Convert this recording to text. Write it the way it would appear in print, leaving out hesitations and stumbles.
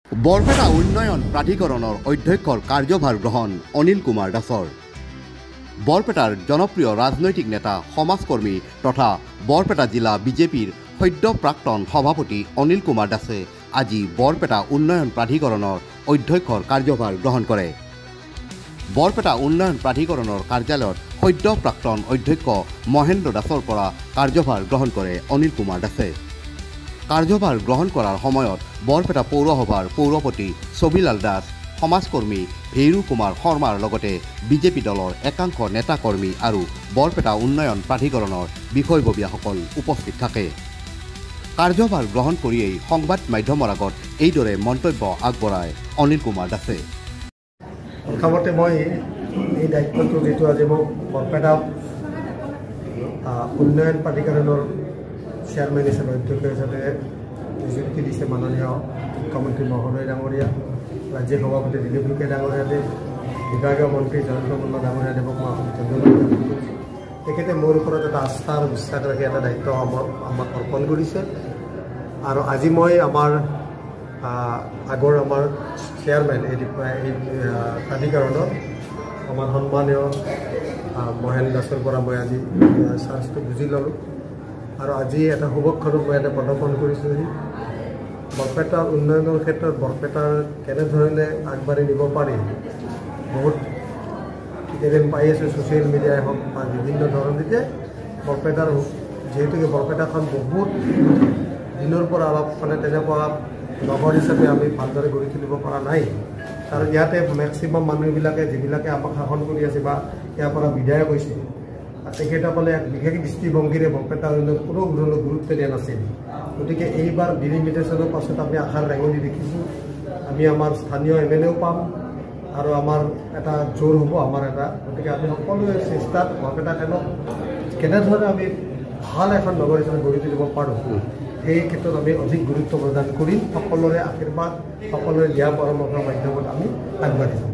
বৰপেটা উন্নয়ন প্ৰাধিকৰণৰ অধ্যক্ষৰ কাৰ্যভাৰ গ্ৰহণ অনিল কুমাৰ দাসৰ। বৰপেটাৰ জনপ্ৰিয় ৰাজনৈতিক নেতা সমাজকৰ্মী তথা বৰপেটা জিলা বিজেপিৰ সদ্য প্ৰাক্তন সভাপতি অনিল কুমাৰ দাসে আজি বৰপেটা উন্নয়ন প্ৰাধিকৰণৰ অধ্যক্ষৰ কাৰ্যভাৰ গ্ৰহণ কৰে। বৰপেটা উন্নয়ন প্ৰাধিকৰণৰ কাৰ্যালয়ত সদ্য প্ৰাক্তন অধ্যক্ষ মহেন্দ্ৰ দাসৰ পৰা কাৰ্যভাৰ গ্ৰহণ কৰে অনিল কুমাৰ দাসে। কাৰ্যভাৰ গ্ৰহণ কৰাৰ সময়ত বৰপেটা পৌৰসভাৰ পৌৰপতি ছবিলাল দাস, সমাজকৰ্মী ভেইৰু কুমাৰ শৰ্মাৰ লগতে বিজেপি দলৰ একাংশ নেতাকৰ্মী আৰু বৰপেটা উন্নয়ন প্ৰাধিকৰণৰ বিষয়ববীয়াসকল উপস্থিত থাকে। কাৰ্যভাৰ গ্ৰহণ কৰিয়েই সংবাদ মাধ্যমৰ আগত এইদৰে মন্তব্য আগবঢ়ায় অনিল কুমাৰ দাসে। প্ৰথমতে মই এই দায়িত্বটো যেটো আজি মোক বৰপেটা উন্নয়ন প্ৰাধিকৰণৰ চেয়াৰমেন হিচাপে অধ্যক্ষ হিচাপে নিযুক্তি দিছে মাননীয় মুখ্যমন্ত্ৰী মহোদয় ডাঙৰীয়া, ৰাজ্যিক সভাপতি দিলীপ লোকে ডাঙৰীয়াদেৱ, বিভাগীয় মন্ত্ৰী জয়ন্ত মুৰ্মু ডাঙৰীয়াদেৱক মই ধন্যবাদ জনাইছোঁ। তেখেতে মোৰ ওপৰত এটা আস্থা আৰু বিশ্বাস ৰাখি এটা দায়িত্ব আমাক অৰ্পণ কৰিছে। আৰু আজি মই আমাৰ আগৰ আমাৰ চেয়াৰমেন এই প্ৰাধিকৰণৰ আমাৰ সন্মানীয় মহেন্দ্ৰ দাসৰ পৰা মই আজি চাৰ্জটো বুজি ল'লোঁ। আৰু আজি এটা শুভক্ষণক মই এটা প্ৰদৰ্শন কৰিছোঁ যে বৰপেটাৰ উন্নয়নৰ ক্ষেত্ৰত বৰপেটাৰ কেনেধৰণে আগবাঢ়ি নিব পাৰি। বহুত কেইদিন পাই আছোঁ ছ'চিয়েল মিডিয়াই হওক বা বিভিন্ন ধৰণে যে বৰপেটাৰ যিহেতুকে বৰপেটাখন বহুত দিনৰ পৰা অলপ তেনেকুৱা নগৰ হিচাপে আমি ভালদৰে গঢ়ি তুলিব পৰা নাই। আৰু ইয়াতে মেক্সিমাম মানুহবিলাকে যিবিলাকে আমাক শাসন কৰি আছে বা ইয়াৰ পৰা বিদায় কৈছে, তেখেতসকলে এক বিশেষ দৃষ্টিভংগীৰে বৰপেটা উন্নয়নত কোনো ধৰণৰ গুৰুত্ব দিয়া নাছিল। গতিকে এইবাৰ ডিলিমিটেশ্যনৰ পাছত আমি আশাৰ ৰেঙনি দেখিছোঁ। আমি আমাৰ স্থানীয় MLA পাম আৰু আমাৰ এটা জোৰ হ'ব আমাৰ এটা। গতিকে আমি সকলোৱে চেষ্টাত বৰপেটাখনক কেনেধৰণে আমি ভাল এখন নগৰ হিচাপে গঢ়ি তুলিব পাৰোঁ সেই ক্ষেত্ৰত আমি অধিক গুৰুত্ব প্ৰদান কৰিম। সকলোৰে আশীৰ্বাদ, সকলোৰে দিয়া পৰামৰ্শৰ মাধ্যমত আমি আগবাঢ়িম।